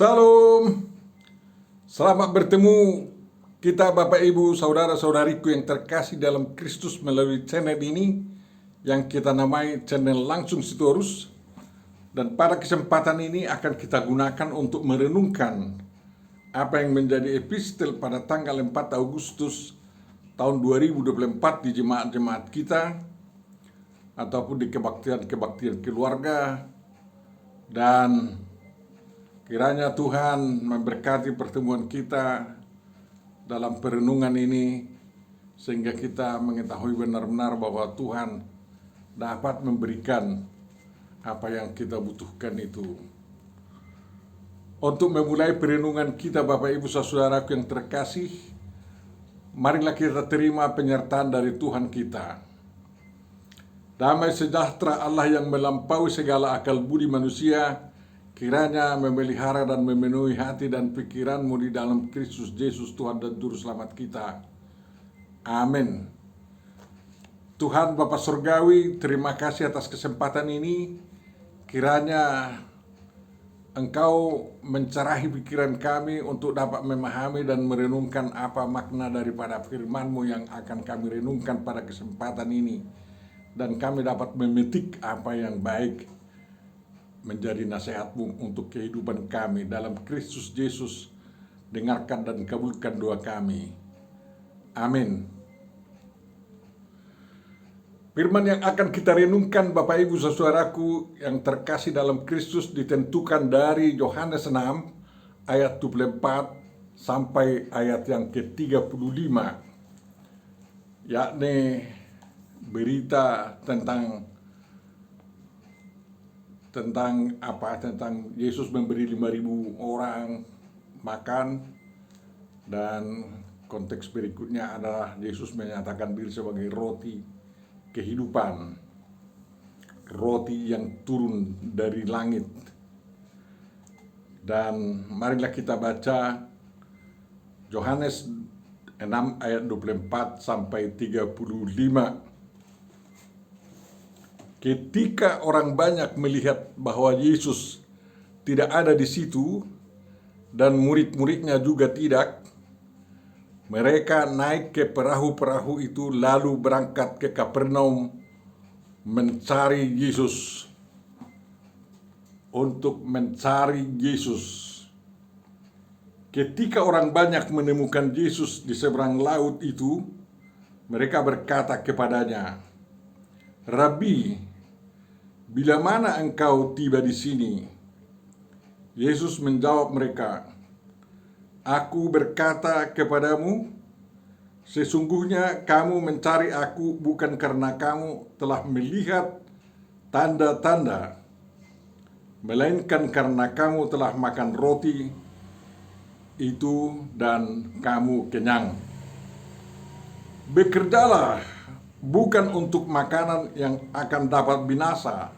Salam, selamat bertemu kita Bapak Ibu Saudara-saudariku yang terkasih dalam Kristus melalui channel ini yang kita namai channel Langsung Sitorus. Dan pada kesempatan ini akan kita gunakan untuk merenungkan apa yang menjadi epistel pada tanggal 4 Agustus tahun 2024 di jemaat-jemaat kita ataupun di kebaktian-kebaktian keluarga. Dan kiranya Tuhan memberkati pertemuan kita dalam perenungan ini sehingga kita mengetahui benar-benar bahwa Tuhan dapat memberikan apa yang kita butuhkan itu. Untuk memulai perenungan kita Bapak Ibu Saudaraku yang terkasih, marilah kita terima penyertaan dari Tuhan kita. Damai sejahtera Allah yang melampaui segala akal budi manusia kiranya memelihara dan memenuhi hati dan pikiranmu di dalam Kristus Yesus Tuhan dan Juru Selamat kita. Amin. Tuhan Bapa Surgawi, terima kasih atas kesempatan ini. Kiranya Engkau mencerahi pikiran kami untuk dapat memahami dan merenungkan apa makna daripada firman-Mu yang akan kami renungkan pada kesempatan ini. Dan kami dapat memetik apa yang baik menjadi nasihat-Mu untuk kehidupan kami dalam Kristus Yesus. Dengarkan dan kabulkan doa kami. Amin. Firman yang akan kita renungkan Bapak Ibu Saudaraku yang terkasih dalam Kristus ditentukan dari Yohanes 6 ayat 24 sampai ayat yang ke-35, yakni berita tentang Yesus memberi 5.000 orang makan, dan konteks berikutnya adalah Yesus menyatakan diri sebagai roti kehidupan, roti yang turun dari langit. Dan marilah kita baca Yohanes 6 ayat 24 sampai 35. Ketika orang banyak melihat bahwa Yesus tidak ada di situ dan murid-muridnya juga tidak, mereka naik ke perahu-perahu itu lalu berangkat ke Kapernaum mencari Yesus. Untuk mencari Yesus. Ketika orang banyak menemukan Yesus di seberang laut itu, mereka berkata kepadanya, "Rabi, bila mana engkau tiba di sini?" Yesus menjawab mereka, "Aku berkata kepadamu, sesungguhnya kamu mencari aku bukan karena kamu telah melihat tanda-tanda, melainkan karena kamu telah makan roti itu dan kamu kenyang. Bekerjalah bukan untuk makanan yang akan dapat binasa,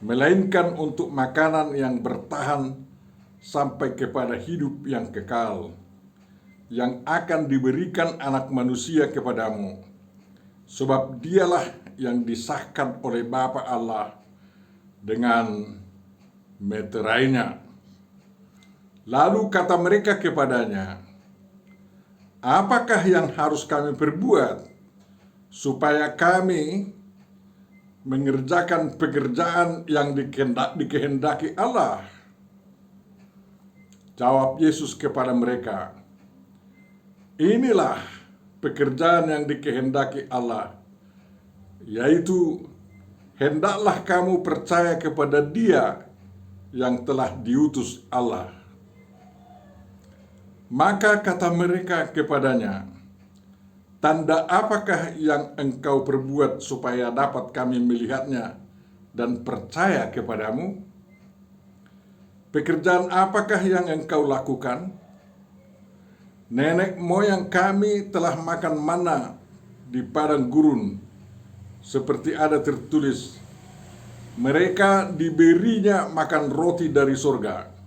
melainkan untuk makanan yang bertahan sampai kepada hidup yang kekal, yang akan diberikan Anak Manusia kepadamu. Sebab dialah yang disahkan oleh Bapa Allah dengan meterainya." Lalu kata mereka kepadanya, "Apakah yang harus kami perbuat supaya kami mengerjakan pekerjaan yang dikehendaki Allah?" Jawab Yesus kepada mereka, "Inilah pekerjaan yang dikehendaki Allah, yaitu hendaklah kamu percaya kepada Dia yang telah diutus Allah." Maka kata mereka kepadanya, "Tanda apakah yang engkau perbuat supaya dapat kami melihatnya dan percaya kepadamu? Pekerjaan apakah yang engkau lakukan? Nenek moyang kami telah makan mana di padang gurun, seperti ada tertulis, mereka diberinya makan roti dari surga."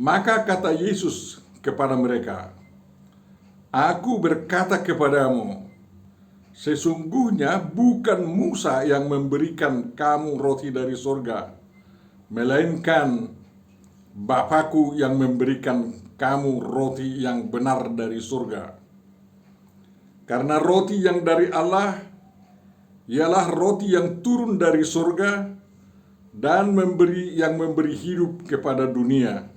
Maka kata Yesus kepada mereka, "Aku berkata kepadamu, sesungguhnya bukan Musa yang memberikan kamu roti dari surga, melainkan Bapakku yang memberikan kamu roti yang benar dari surga. Karena roti yang dari Allah ialah roti yang turun dari surga dan memberi hidup kepada dunia.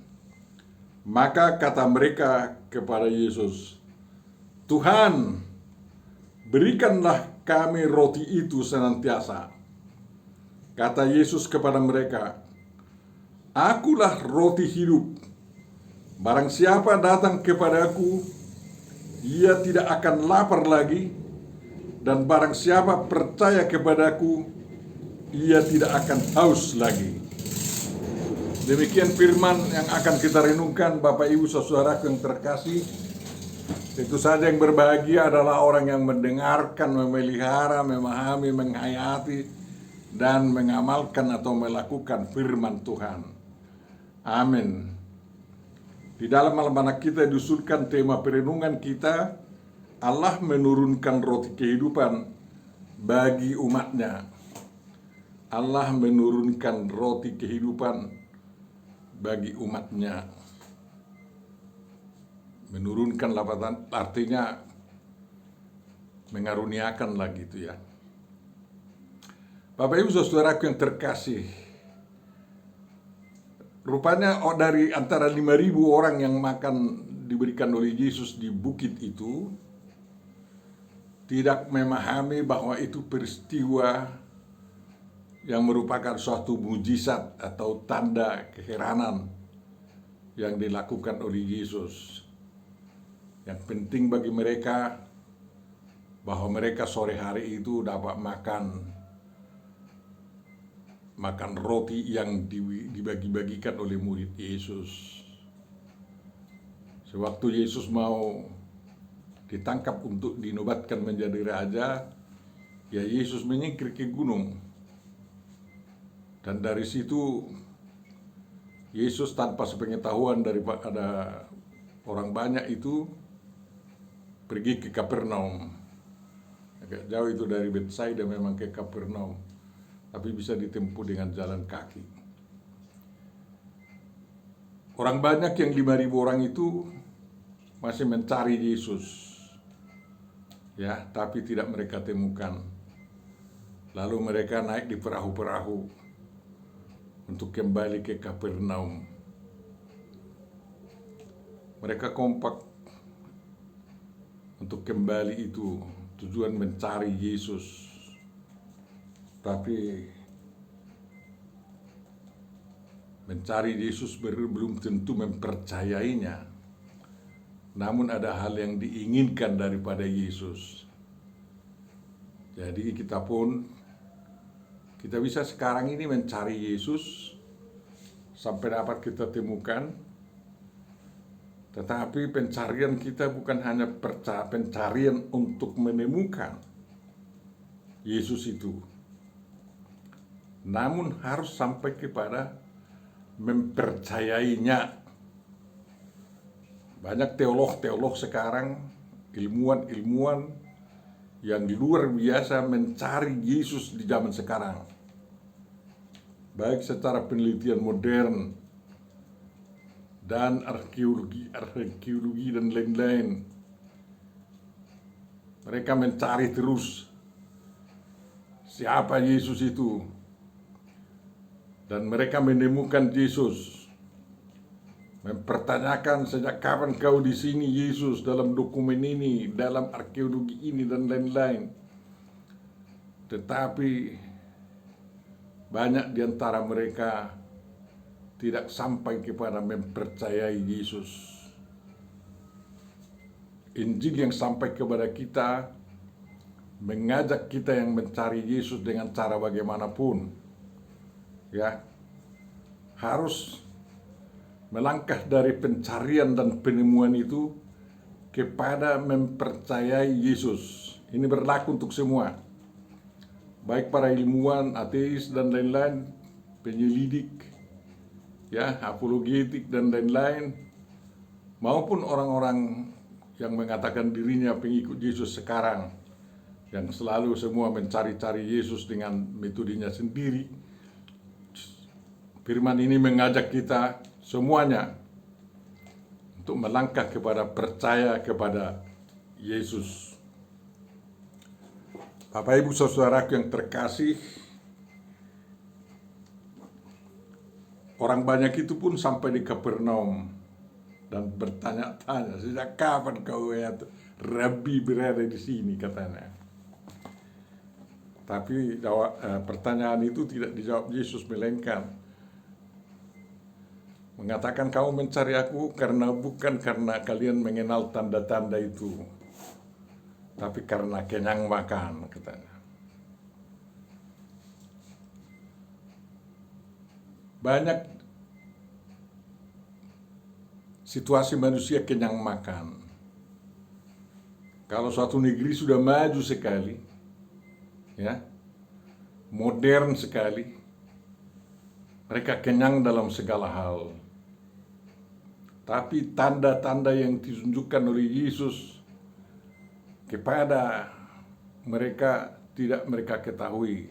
Maka kata mereka kepada Yesus, Tuhan, berikanlah kami roti itu senantiasa. Kata Yesus kepada mereka, Akulah roti hidup. Barang siapa datang kepadaku, ia tidak akan lapar lagi, dan barang siapa percaya kepadaku, ia tidak akan haus lagi. Demikian firman yang akan kita renungkan, Bapak Ibu Saudaraku yang terkasih. Tentu saja yang berbahagia adalah orang yang mendengarkan, memelihara, memahami, menghayati, dan mengamalkan atau melakukan firman Tuhan. Amin. Di dalam anak kita diusulkan tema perenungan kita, Allah menurunkan roti kehidupan bagi umatnya. Allah menurunkan roti kehidupan bagi umatnya. Menurunkan artinya mengaruniakan lah gitu ya. Bapak Ibu Saudaraku yang terkasih, rupanya dari antara 5.000 orang yang makan diberikan oleh Yesus di bukit itu tidak memahami bahwa itu peristiwa yang merupakan suatu mujizat atau tanda keheranan yang dilakukan oleh Yesus. Yang penting bagi mereka bahwa mereka sore hari itu dapat makan roti yang dibagi-bagikan oleh murid Yesus. Sewaktu Yesus mau ditangkap untuk dinobatkan menjadi raja, ya Yesus menyingkir ke gunung. Dan dari situ Yesus tanpa sepengetahuan daripada orang banyak itu pergi ke Kapernaum. Agak jauh itu dari Betsaida memang ke Kapernaum, tapi bisa ditempuh dengan jalan kaki. Orang banyak yang 5.000 orang itu masih mencari Yesus. Ya, tapi tidak mereka temukan. Lalu mereka naik di perahu-perahu untuk kembali ke Kapernaum. Mereka kompak untuk kembali itu, tujuan mencari Yesus. Tapi mencari Yesus belum tentu mempercayainya. Namun ada hal yang diinginkan daripada Yesus. Jadi kita bisa sekarang ini mencari Yesus sampai dapat kita temukan. Tetapi pencarian kita bukan hanya pencarian untuk menemukan Yesus itu, namun harus sampai kepada mempercayainya. Banyak teolog sekarang, ilmuwan yang luar biasa mencari Yesus di zaman sekarang. Baik secara penelitian modern dan arkeologi dan lain-lain. Mereka mencari terus siapa Yesus itu. Dan mereka menemukan Yesus. Mempertanyakan sejak kapan kau di sini Yesus, dalam dokumen ini, dalam arkeologi ini dan lain-lain. Tetapi banyak di antara mereka tidak sampai kepada mempercayai Yesus. Injil yang sampai kepada kita mengajak kita yang mencari Yesus dengan cara bagaimanapun, ya, harus melangkah dari pencarian dan penemuan itu kepada mempercayai Yesus. Ini berlaku untuk semua, baik para ilmuwan, ateis dan lain-lain, penyelidik, ya, apologetik dan lain-lain, maupun orang-orang yang mengatakan dirinya pengikut Yesus sekarang, yang selalu semua mencari-cari Yesus dengan metodenya sendiri. Firman ini mengajak kita semuanya untuk melangkah kepada percaya kepada Yesus. Bapak Ibu Saudaraku yang terkasih, orang banyak itu pun sampai di Kapernaum dan bertanya-tanya, sejak kapan kau ya Rabi berada di sini, katanya. Tapi pertanyaan itu tidak dijawab Yesus, melainkan mengatakan, kamu mencari aku bukan karena kalian mengenal tanda-tanda itu, tapi karena kenyang makan, katanya. Banyak situasi manusia kenyang makan. Kalau suatu negeri sudah maju sekali, ya, modern sekali, mereka kenyang dalam segala hal. Tapi tanda-tanda yang ditunjukkan oleh Yesus kepada mereka tidak mereka ketahui.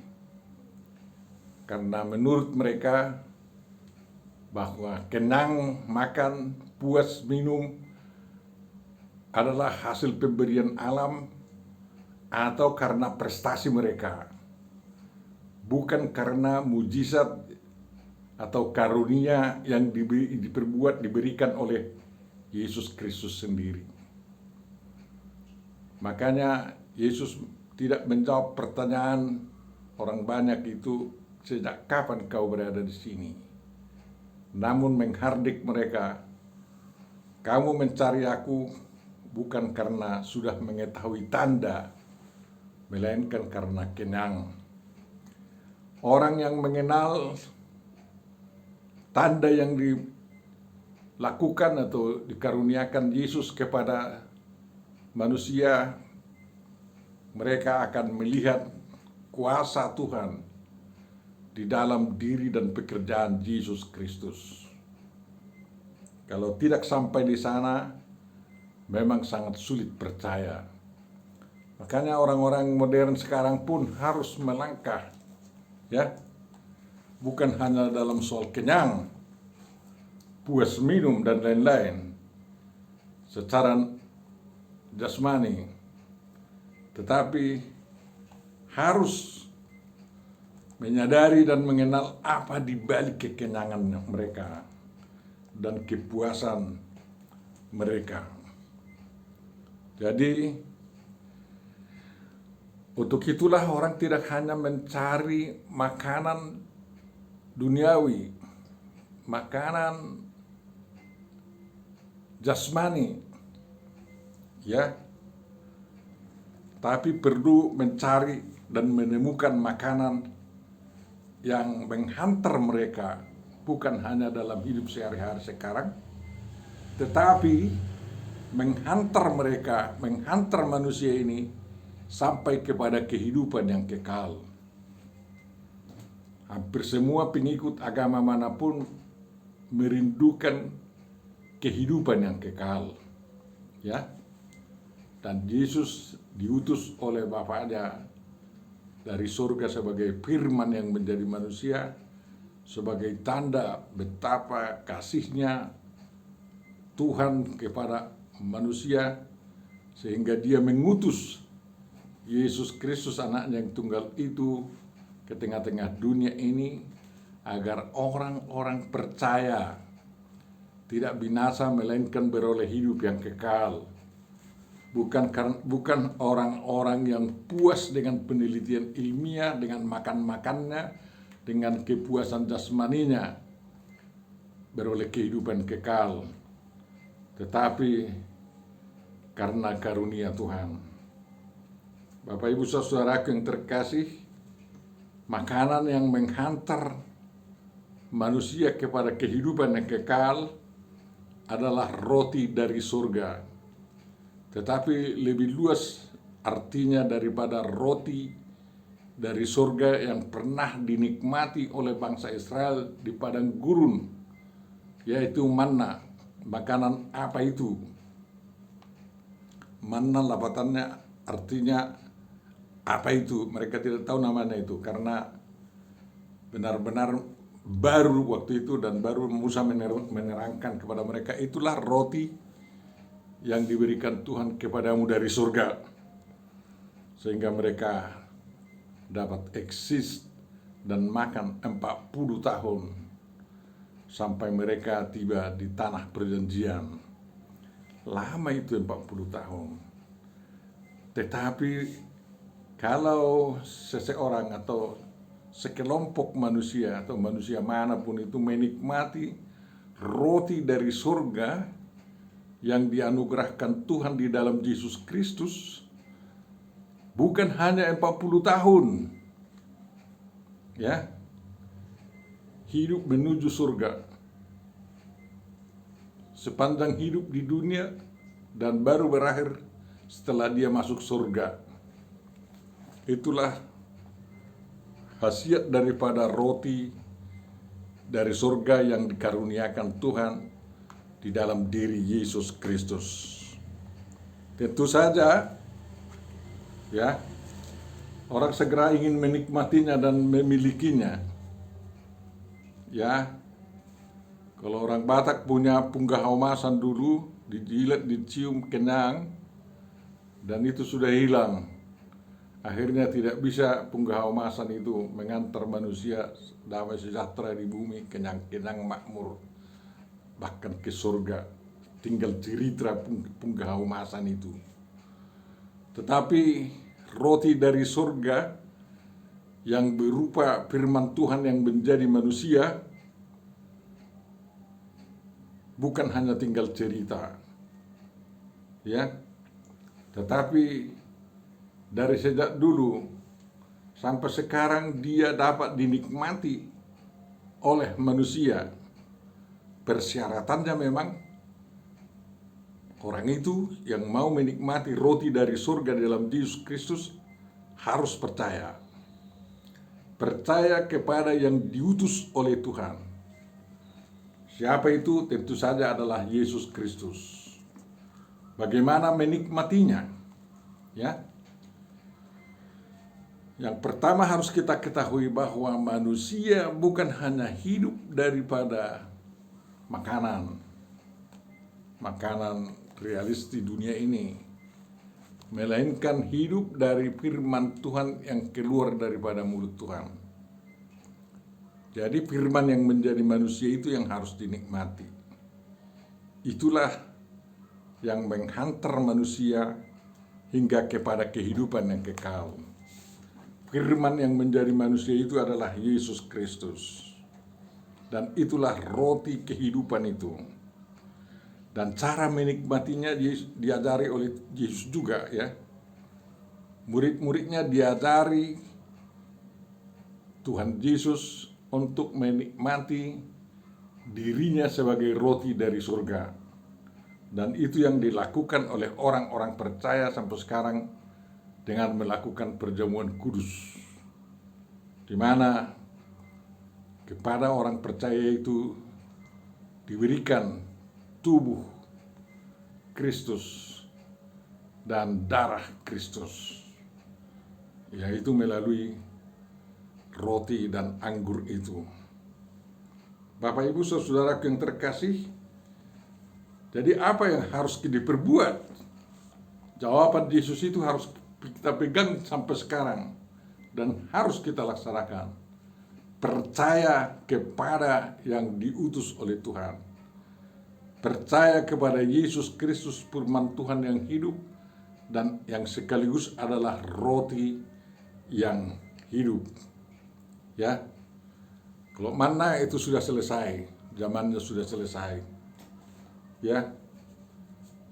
Karena menurut mereka bahwa kenyang makan, puas minum adalah hasil pemberian alam atau karena prestasi mereka, bukan karena mujizat atau karunia yang diberikan oleh Yesus Kristus sendiri. Makanya Yesus tidak menjawab pertanyaan orang banyak itu, sejak kapan kau berada di sini? Namun menghardik mereka, kamu mencari aku bukan karena sudah mengetahui tanda, melainkan karena kenyang. Orang yang mengenal tanda yang dilakukan atau dikaruniakan Yesus kepada manusia, mereka akan melihat kuasa Tuhan di dalam diri dan pekerjaan Yesus Kristus. Kalau tidak sampai di sana, memang sangat sulit percaya. Makanya orang-orang modern sekarang pun harus melangkah, ya, bukan hanya dalam soal kenyang, puas minum dan lain-lain secara jasmani, tetapi harus menyadari dan mengenal apa di balik kekenyangan mereka dan kepuasan mereka. Jadi untuk itulah orang tidak hanya mencari makanan duniawi, makanan jasmani, ya, tapi perlu mencari dan menemukan makanan yang menghantar mereka, bukan hanya dalam hidup sehari-hari sekarang, tetapi menghantar mereka, menghantar manusia ini sampai kepada kehidupan yang kekal. Hampir semua pengikut agama manapun merindukan kehidupan yang kekal, ya. Dan Yesus diutus oleh Bapaknya dari surga sebagai firman yang menjadi manusia, sebagai tanda betapa kasihnya Tuhan kepada manusia, sehingga Dia mengutus Yesus Kristus anaknya yang tunggal itu ke tengah-tengah dunia ini agar orang-orang percaya tidak binasa melainkan beroleh hidup yang kekal. Bukan orang-orang yang puas dengan penelitian ilmiah, dengan makan-makannya, dengan kepuasan jasmaninya beroleh kehidupan kekal, tetapi karena karunia Tuhan. Bapak Ibu Saudaraku yang terkasih, makanan yang menghantar manusia kepada kehidupan yang kekal adalah roti dari surga. Tetapi lebih luas artinya daripada roti dari surga yang pernah dinikmati oleh bangsa Israel di padang gurun, yaitu manna. Makanan apa itu? Manna labatannya artinya apa itu? Mereka tidak tahu namanya itu, karena benar-benar baru waktu itu, dan baru Musa menerangkan kepada mereka, itulah roti yang diberikan Tuhan kepadamu dari surga, sehingga mereka dapat eksis dan makan 40 tahun sampai mereka tiba di tanah perjanjian. Lama itu 40 tahun. Tetapi kalau seseorang atau sekelompok manusia atau manusia manapun itu menikmati roti dari surga yang dianugerahkan Tuhan di dalam Yesus Kristus, bukan hanya 40 tahun, ya, hidup menuju surga, sepanjang hidup di dunia, dan baru berakhir setelah dia masuk surga. Itulah khasiat daripada roti dari surga yang dikaruniakan Tuhan di dalam diri Yesus Kristus. Tentu saja, ya, orang segera ingin menikmatinya dan memilikinya. Ya, kalau orang Batak punya punggah omasan dulu, dijilat, dicium, kenyang, dan itu sudah hilang. Akhirnya tidak bisa punggah omasan itu mengantar manusia damai sejahtera di bumi, kenyang-kenyang makmur, bahkan ke surga. Tinggal cerita punggah omasan itu. Tetapi roti dari surga yang berupa firman Tuhan yang menjadi manusia bukan hanya tinggal cerita, ya, tetapi dari sejak dulu sampai sekarang dia dapat dinikmati oleh manusia. Persyaratannya memang orang itu yang mau menikmati roti dari surga dalam Yesus Kristus harus percaya. Percaya kepada yang diutus oleh Tuhan. Siapa itu? Tentu saja adalah Yesus Kristus. Bagaimana menikmatinya? Ya. Yang pertama harus kita ketahui bahwa manusia bukan hanya hidup daripada makanan realis di dunia ini, melainkan hidup dari firman Tuhan yang keluar daripada mulut Tuhan. Jadi firman yang menjadi manusia itu yang harus dinikmati. Itulah yang menghantar manusia hingga kepada kehidupan yang kekal. Firman yang menjadi manusia itu adalah Yesus Kristus. Dan itulah roti kehidupan itu. Dan cara menikmatinya diajari oleh Yesus juga, ya. Murid-muridnya diajari Tuhan Yesus untuk menikmati dirinya sebagai roti dari surga. Dan itu yang dilakukan oleh orang-orang percaya sampai sekarang dengan melakukan perjamuan kudus, di mana kepada orang percaya itu diberikan tubuh Kristus dan darah Kristus, yaitu melalui roti dan anggur itu. Bapak Ibu saudaraku yang terkasih, jadi apa yang harus diperbuat? Jawaban Yesus itu harus kita pegang sampai sekarang dan harus kita laksanakan. Percaya kepada yang diutus oleh Tuhan. Percaya kepada Yesus Kristus, firman Tuhan yang hidup dan yang sekaligus adalah roti yang hidup. Ya. Kalau manna itu sudah selesai, zamannya sudah selesai. Ya.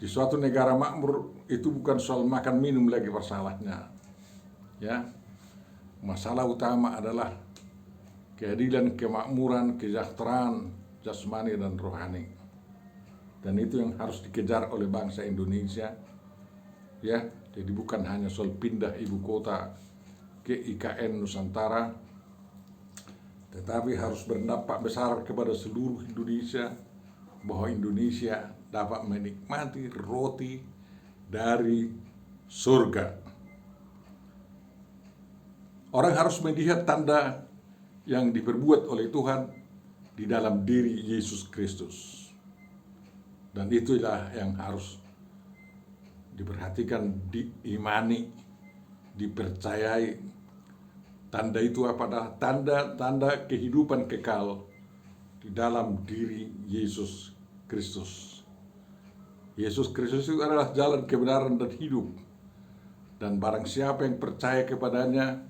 Di suatu negara makmur itu bukan soal makan minum lagi masalahnya. Ya. Masalah utama adalah keadilan, kemakmuran, kesejahteraan jasmani dan rohani. Dan itu yang harus dikejar oleh bangsa Indonesia. Ya, jadi bukan hanya soal pindah ibu kota ke IKN Nusantara, tetapi harus berdampak besar kepada seluruh Indonesia, bahwa Indonesia dapat menikmati roti dari surga. Orang harus melihat tanda yang diperbuat oleh Tuhan di dalam diri Yesus Kristus. Dan itulah yang harus diperhatikan, diimani, dipercayai. Tanda itu apa? Tanda kehidupan kekal di dalam diri Yesus Kristus. Yesus Kristus itu adalah jalan kebenaran dan hidup. Dan barang siapa yang percaya kepadanya,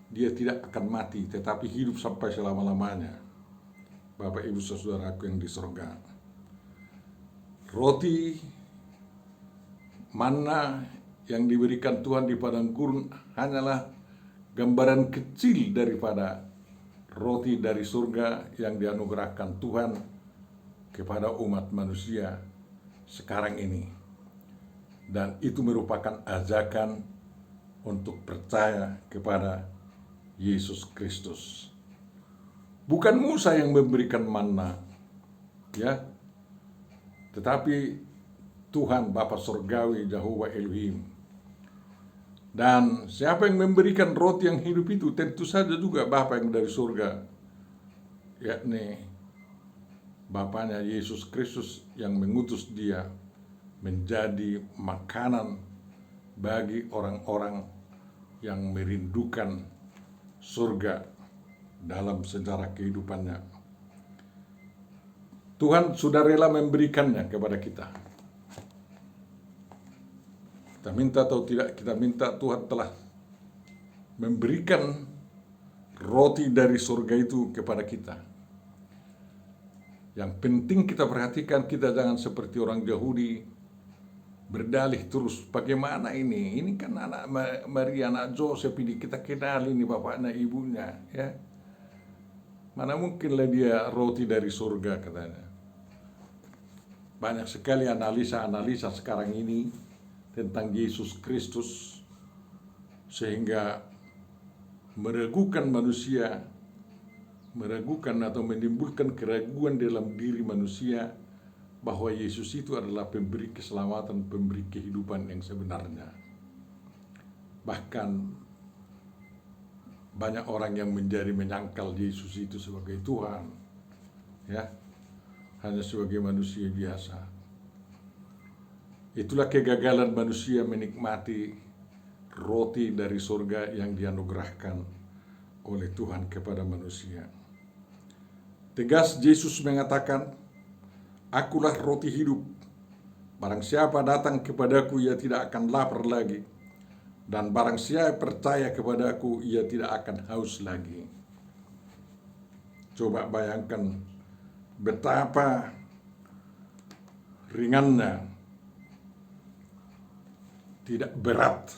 dia tidak akan mati, tetapi hidup sampai selama-lamanya. Bapak, Ibu, saudaraku yang di surga. Roti manna yang diberikan Tuhan di padang gurun hanyalah gambaran kecil daripada roti dari surga yang dianugerahkan Tuhan kepada umat manusia sekarang ini. Dan itu merupakan ajakan untuk percaya kepada Yesus Kristus. Bukan Musa yang memberikan manna, ya, tetapi Tuhan Bapa Surgawi, Jehovah Elohim. Dan siapa yang memberikan roti yang hidup itu? Tentu saja juga Bapa yang dari surga, yakni Bapanya Yesus Kristus yang mengutus dia menjadi makanan bagi orang-orang yang merindukan surga dalam sejarah kehidupannya. Tuhan sudah rela memberikannya kepada kita. Kita minta atau tidak kita minta, Tuhan telah memberikan roti dari surga itu kepada kita. Yang penting kita perhatikan, kita jangan seperti orang Yahudi berdalih terus, bagaimana ini kan anak Maria, anak Joseph, ini kita kenal ini bapaknya ibunya, ya. Mana mungkinlah dia roti dari surga, katanya. Banyak sekali analisa sekarang ini tentang Yesus Kristus, sehingga meragukan manusia, meragukan atau menimbulkan keraguan dalam diri manusia bahwa Yesus itu adalah pemberi keselamatan, pemberi kehidupan yang sebenarnya. Bahkan banyak orang yang menjadi menyangkal Yesus itu sebagai Tuhan, ya, hanya sebagai manusia biasa. Itulah kegagalan manusia menikmati roti dari surga yang dianugerahkan oleh Tuhan kepada manusia. Tegas Yesus mengatakan, "Akulah roti hidup. Barang siapa datang kepadaku, ia tidak akan lapar lagi. Dan barang siapa percaya kepadaku, ia tidak akan haus lagi." Coba bayangkan betapa ringannya, tidak berat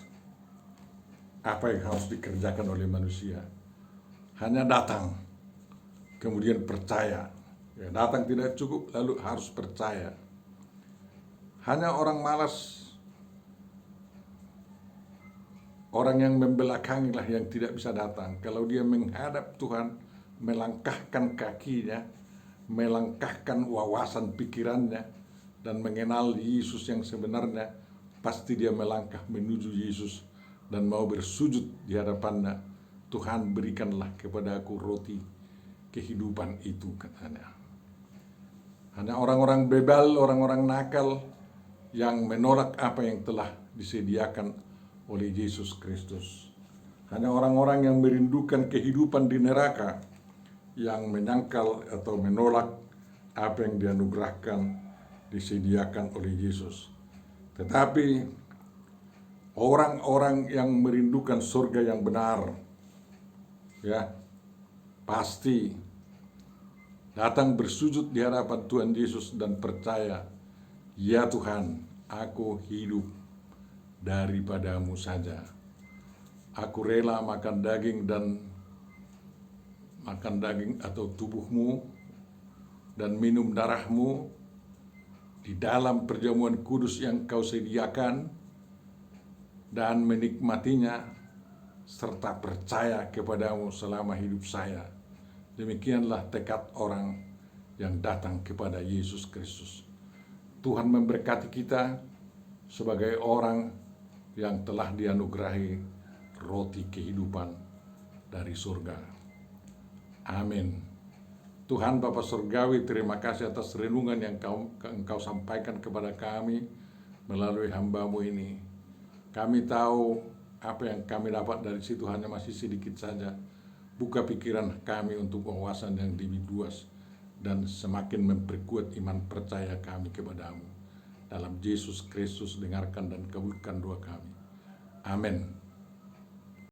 apa yang harus dikerjakan oleh manusia. Hanya datang, kemudian percaya. Ya, datang tidak cukup, lalu harus percaya. Hanya orang malas, orang yang membelakangilah yang tidak bisa datang. Kalau dia menghadap Tuhan, melangkahkan kakinya, melangkahkan wawasan pikirannya, dan mengenal Yesus yang sebenarnya, pasti dia melangkah menuju Yesus dan mau bersujud di hadapannya. "Tuhan, berikanlah kepada aku roti kehidupan itu," katanya. Hanya orang-orang bebal, orang-orang nakal yang menolak apa yang telah disediakan oleh Yesus Kristus. Hanya orang-orang yang merindukan kehidupan di neraka yang menyangkal atau menolak apa yang dianugerahkan, disediakan oleh Yesus. Tetapi orang-orang yang merindukan surga yang benar, ya, pasti datang bersujud di hadapan Tuhan Yesus dan percaya, "Ya Tuhan, aku hidup daripadamu saja. Aku rela makan daging atau tubuhmu dan minum darahmu di dalam perjamuan kudus yang kau sediakan, dan menikmatinya serta percaya kepadamu selama hidup saya." Demikianlah tekad orang yang datang kepada Yesus Kristus. Tuhan memberkati kita sebagai orang yang telah dianugerahi roti kehidupan dari surga. Amin. Tuhan Bapa Surgawi, terima kasih atas renungan yang Engkau sampaikan kepada kami melalui hamba-Mu ini. Kami tahu apa yang kami dapat dari situ hanya masih sedikit saja. Buka pikiran kami untuk wawasan yang lebih luas dan semakin memperkuat iman percaya kami kepada-Mu. Dalam Yesus Kristus dengarkan dan kabulkan doa kami. Amin.